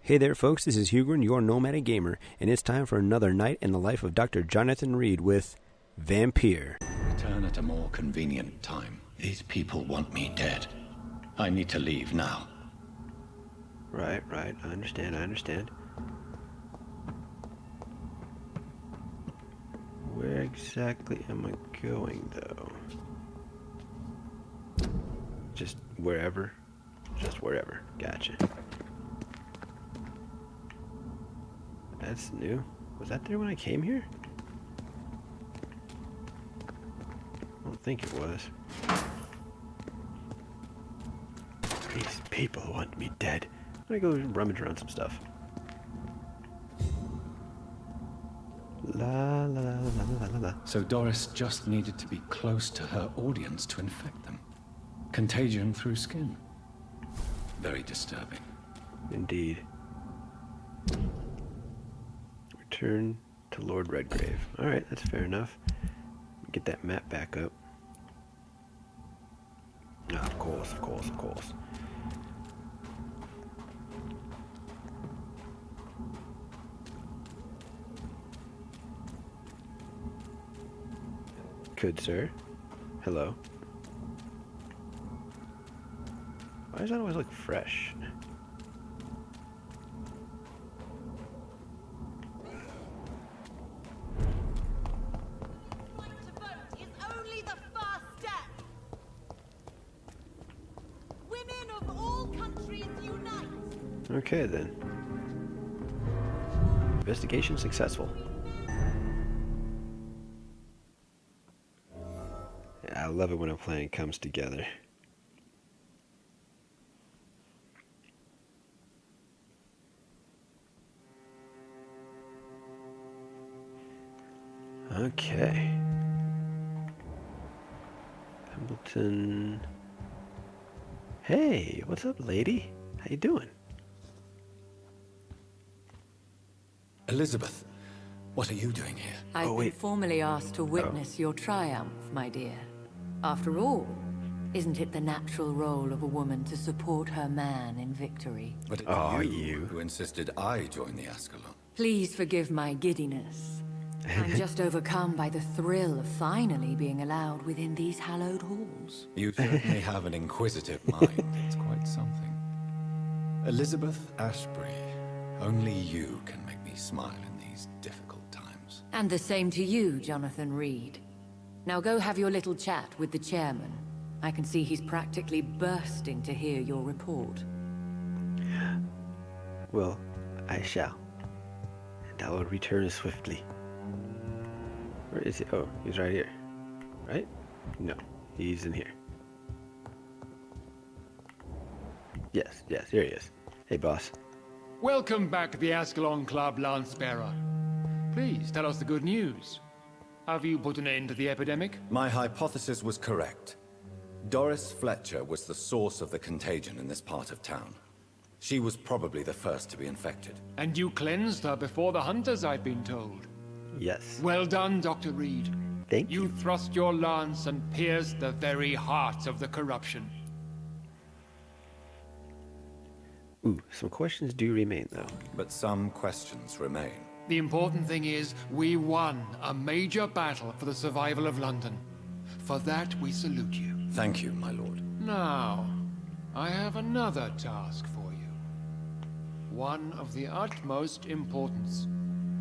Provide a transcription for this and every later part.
Hey there, folks. This is Hyugren, your nomadic gamer, and it's time for another night in the life of Dr. Jonathan Reed with Vampire. Return at a more convenient time. These people want me dead. I need to leave now. Right. I understand. Where exactly am I going, though? Just wherever? Just wherever. Gotcha. That's new. Was that there when I came here? I don't think it was. These people want me dead. I'm gonna go rummage around some stuff. La la la la la la. So Doris just needed to be close to her audience to infect them. Contagion through skin. Very disturbing. Indeed. Return to Lord Redgrave. Alright, that's fair enough. Get that map back up. Oh, of course. Good, sir. Hello. Why does that always look fresh? Okay, then. Investigation successful. I love it when a plan comes together. Okay. Templeton. Hey, what's up, lady? How you doing? Elizabeth, what are you doing here? I've been formally asked to witness your triumph, my dear. After all, isn't it the natural role of a woman to support her man in victory? But it's you who insisted I join the Ascalon. Please forgive my giddiness. I'm just overcome by the thrill of finally being allowed within these hallowed halls. You certainly have an inquisitive mind. It's quite something. Elizabeth Ashbury, only you can make me smile in these difficult times. And the same to you, Jonathan Reed. Now go have your little chat with the chairman. I can see he's practically bursting to hear your report. Well, I shall. And I will return swiftly. Where is he? Oh, he's right here. Right? No, he's in here. Yes, here he is. Hey, boss. Welcome back to the Ascalon Club, Lance-Bearer. Please, tell us the good news. Have you put an end to the epidemic? My hypothesis was correct. Doris Fletcher was the source of the contagion in this part of town. She was probably the first to be infected. And you cleansed her before the hunters, I've been told. Yes. Well done, Dr. Reed. Thank you. You thrust your lance and pierced the very heart of the corruption. Ooh, some questions do remain, though. But some questions remain. The important thing is, we won a major battle for the survival of London. For that, we salute you. Thank you, my lord. Now, I have another task for you. One of the utmost importance.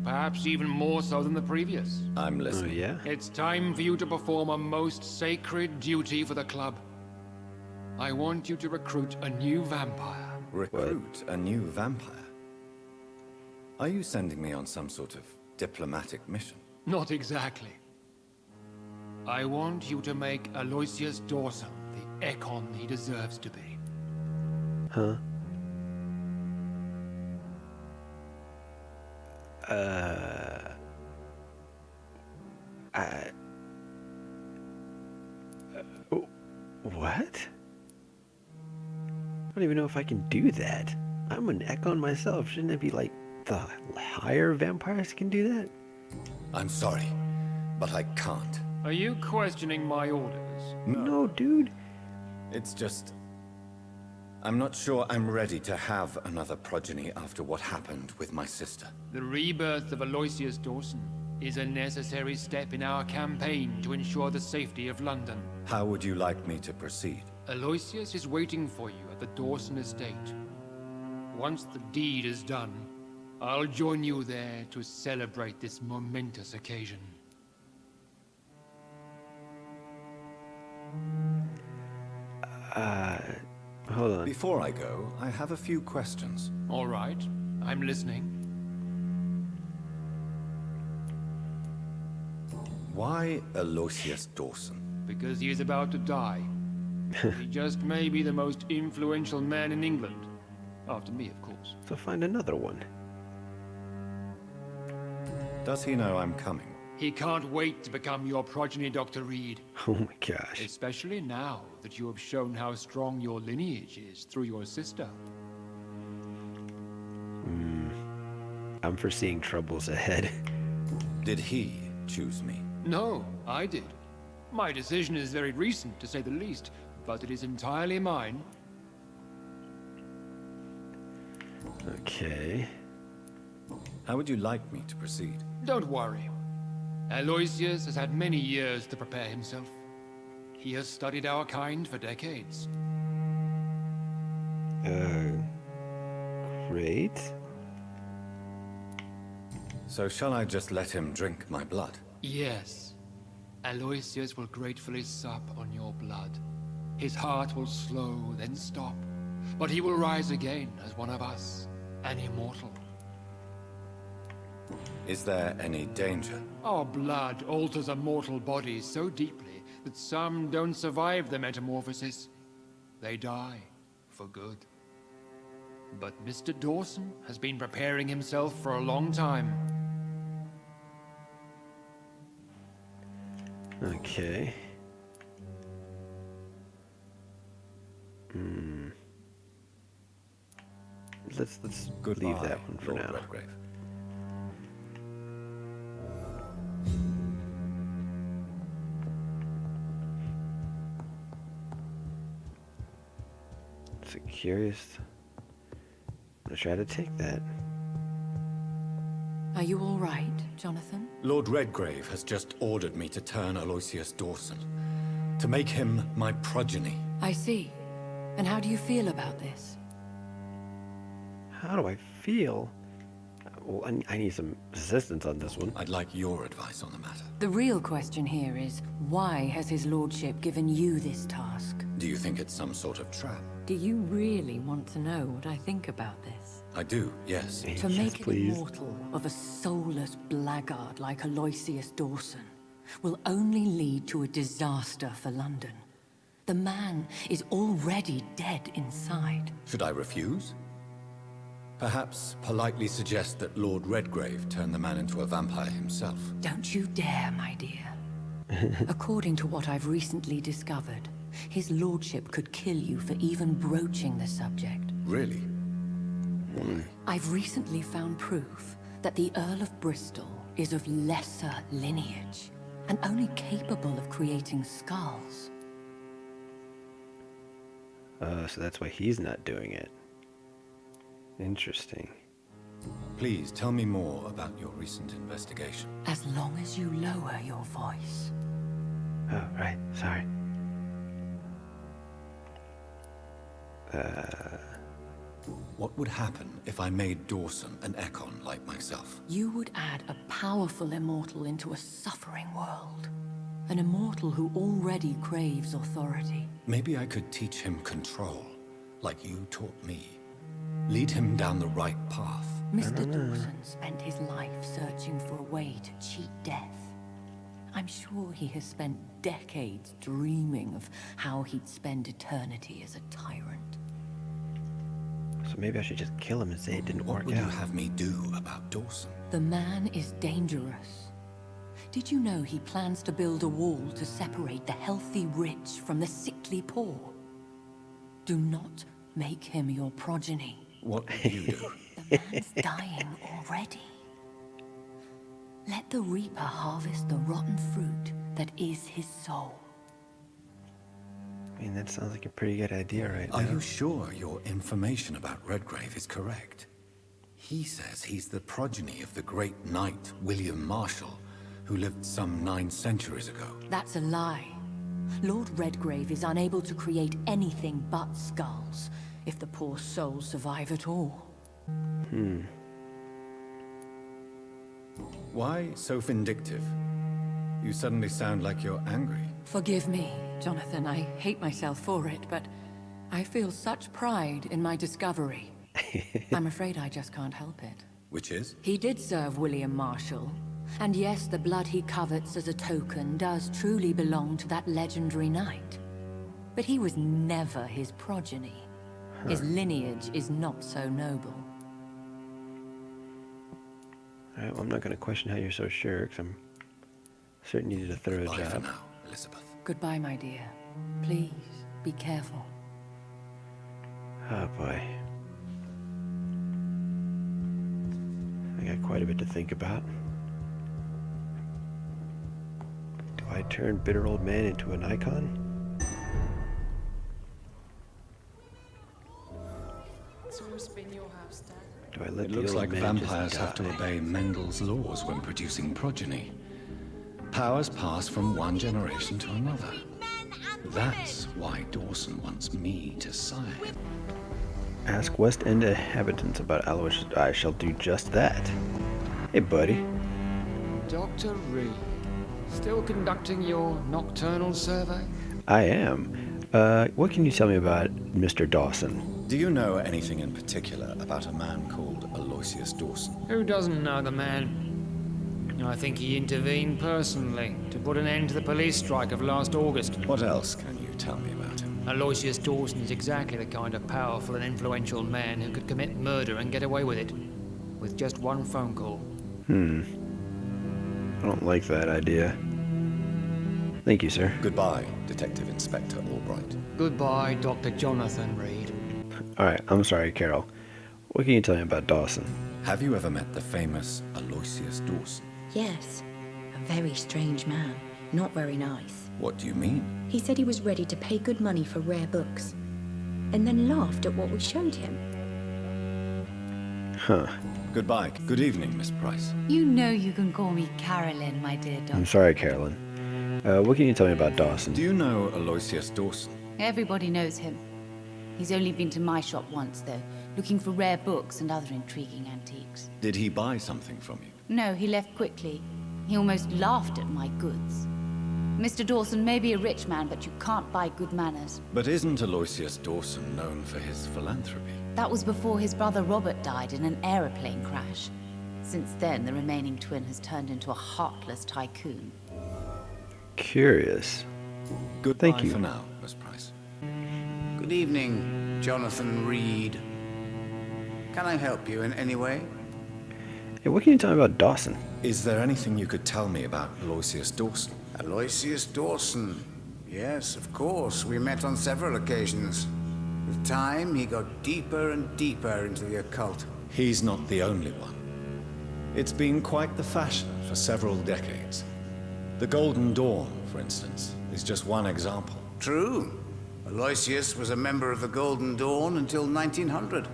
Perhaps even more so than the previous. I'm listening. Oh, yeah? It's time for you to perform a most sacred duty for the club. I want you to recruit a new vampire. Recruit a new vampire? Are you sending me on some sort of diplomatic mission? Not exactly. I want you to make Aloysius Dawson the Ekon he deserves to be. Huh? What? I don't even know if I can do that. I'm an Ekon myself. Shouldn't it be like the higher vampires can do that? I'm sorry, but I can't. Are you questioning my orders? No, dude. It's just... I'm not sure I'm ready to have another progeny after what happened with my sister. The rebirth of Aloysius Dawson is a necessary step in our campaign to ensure the safety of London. How would you like me to proceed? Aloysius is waiting for you at the Dawson estate. Once the deed is done, I'll join you there to celebrate this momentous occasion. Hold on. Before I go, I have a few questions. All right, I'm listening. Why Aloysius Dawson? Because he is about to die. He just may be the most influential man in England. After me, of course. So find another one. Does he know I'm coming? He can't wait to become your progeny, Dr. Reed. Oh my gosh. Especially now that you have shown how strong your lineage is through your sister. I'm foreseeing troubles ahead. Did he choose me? No, I did. My decision is very recent, to say the least, but it is entirely mine. Okay. How would you like me to proceed? Don't worry. Aloysius has had many years to prepare himself. He has studied our kind for decades. Great. So shall I just let him drink my blood? Yes. Aloysius will gratefully sup on your blood. His heart will slow, then stop. But he will rise again as one of us, an immortal. Is there any danger? Our blood alters a mortal body so deeply that some don't survive the metamorphosis. They die for good. But Mr. Dawson has been preparing himself for a long time. Okay. Let's Goodbye, leave that one for Lord now. Redgrave. It's a curious. I'll try to take that. Are you all right, Jonathan? Lord Redgrave has just ordered me to turn Aloysius Dawson, to make him my progeny. I see. And how do you feel about this? How do I feel? Well, I need some assistance on this one. I'd like your advice on the matter. The real question here is, why has his lordship given you this task? Do you think it's some sort of trap? Do you really want to know what I think about this? I do, yes. To Yes, make it please. immortal of a soulless blackguard like Aloysius Dawson will only lead to a disaster for London. The man is already dead inside. Should I refuse? Perhaps politely suggest that Lord Redgrave turn the man into a vampire himself. Don't you dare, my dear. According to what I've recently discovered, his lordship could kill you for even broaching the subject. Really? I've recently found proof that the Earl of Bristol is of lesser lineage and only capable of creating skulls. So that's why he's not doing it. Interesting. Please tell me more about your recent investigation. As long as you lower your voice. Oh, right. Sorry. What would happen if I made Dawson an Ekon like myself? You would add a powerful immortal into a suffering world. An immortal who already craves authority. Maybe I could teach him control, like you taught me. Lead him down the right path. Mr. Dawson spent his life searching for a way to cheat death. I'm sure he has spent decades dreaming of how he'd spend eternity as a tyrant. So maybe I should just kill him and say it didn't What work would you out. have me do about Dawson? The man is dangerous. Did you know he plans to build a wall to separate the healthy rich from the sickly poor? Do not make him your progeny. What would you do? The man's dying already. Let the reaper harvest the rotten fruit that is his soul. mean, that sounds like a pretty good idea right now. Are you sure your information about Redgrave is correct? He says he's the progeny of the great knight William Marshall, who lived some 9 centuries ago. That's a lie. Lord Redgrave is unable to create anything but skulls, if the poor souls survive at all. Why so vindictive? You suddenly sound like you're angry. Forgive me, Jonathan. I hate myself for it, but I feel such pride in my discovery. I'm afraid I just can't help it. Which is? He did serve William Marshall. And yes, the blood he covets as a token does truly belong to that legendary knight. But he was never his progeny. His lineage is not so noble. Alright, well, I'm not going to question how you're so sure, because I'm certain you did a thorough Bye for job. now, Elizabeth. Goodbye, my dear. Please, be careful. Oh boy. I got quite a bit to think about. Do I turn bitter old man into an icon? It's always been your house, Dad. Do I let It the looks old like man vampires just have to die? obey Mendel's laws when producing progeny. Powers pass from one generation to another. That's why Dawson wants me to sire him. Ask West End inhabitants about Aloysius. I shall do just that. Hey, buddy. Dr. Reed, still conducting your nocturnal survey? I am. What can you tell me about Mr. Dawson? Do you know anything in particular about a man called Aloysius Dawson? Who doesn't know the man? I think he intervened personally to put an end to the police strike of last August. What else can you tell me about him? Aloysius Dawson is exactly the kind of powerful and influential man who could commit murder and get away with it, with just one phone call. I don't like that idea. Thank you, sir. Goodbye, Detective Inspector Albright. Goodbye, Dr. Jonathan Reed. Alright, I'm sorry, Carol. What can you tell me about Dawson? Have you ever met the famous Aloysius Dawson? Yes, a very strange man. Not very nice. What do you mean? He said he was ready to pay good money for rare books, and then laughed at what we showed him. Huh. Goodbye. Good evening, Miss Price. You know you can call me Carolyn, my dear I'm doctor. sorry, Carolyn. What can you tell me about Dawson? Do you know Aloysius Dawson? Everybody knows him. He's only been to my shop once, though, looking for rare books and other intriguing antiques. Did he buy something from you? No, he left quickly. He almost laughed at my goods. Mr. Dawson may be a rich man, but you can't buy good manners. But isn't Aloysius Dawson known for his philanthropy? That was before his brother Robert died in an aeroplane crash. Since then, the remaining twin has turned into a heartless tycoon. Curious. Goodbye Thank you. for now, Miss Price. Good evening, Jonathan Reed. Can I help you in any way? Hey, what can you tell me about Dawson? Is there anything you could tell me about Aloysius Dawson? Aloysius Dawson. Yes, of course. We met on several occasions. With time, he got deeper and deeper into the occult. He's not the only one. It's been quite the fashion for several decades. The Golden Dawn, for instance, is just one example. True. Aloysius was a member of the Golden Dawn until 1900.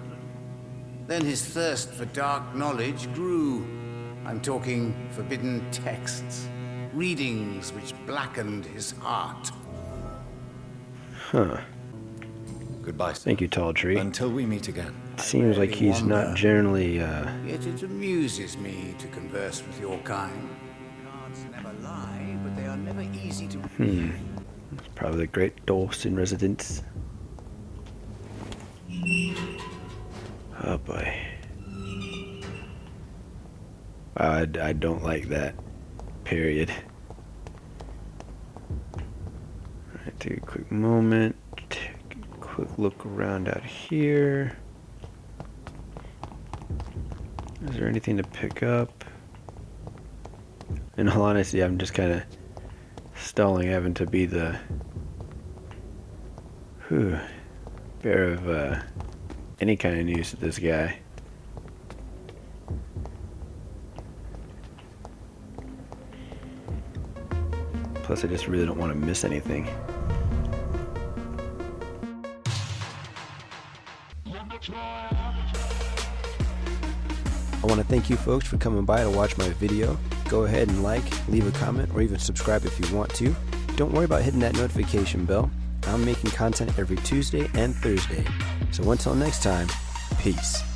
Then his thirst for dark knowledge grew. I'm talking forbidden texts, readings which blackened his heart. Huh. Goodbye, sir. Thank you, Tall Tree. Until we meet again. Seems like really he's not wonder. generally, Yet it amuses me to converse with your kind. Cards never lie, but they are never easy to read. probably the great Dawson residence. Oh boy. I don't like that. Period. Alright, take a quick moment. Take a quick look around out here. Is there anything to pick up? In all honesty, I'm just kind of stalling, having to be the bearer of any kind of news to this guy. Plus, I just really don't want to miss anything. I want to thank you folks for coming by to watch my video. Go ahead and like, leave a comment, or even subscribe if you want to. Don't worry about hitting that notification bell. I'm making content every Tuesday and Thursday. So until next time, peace.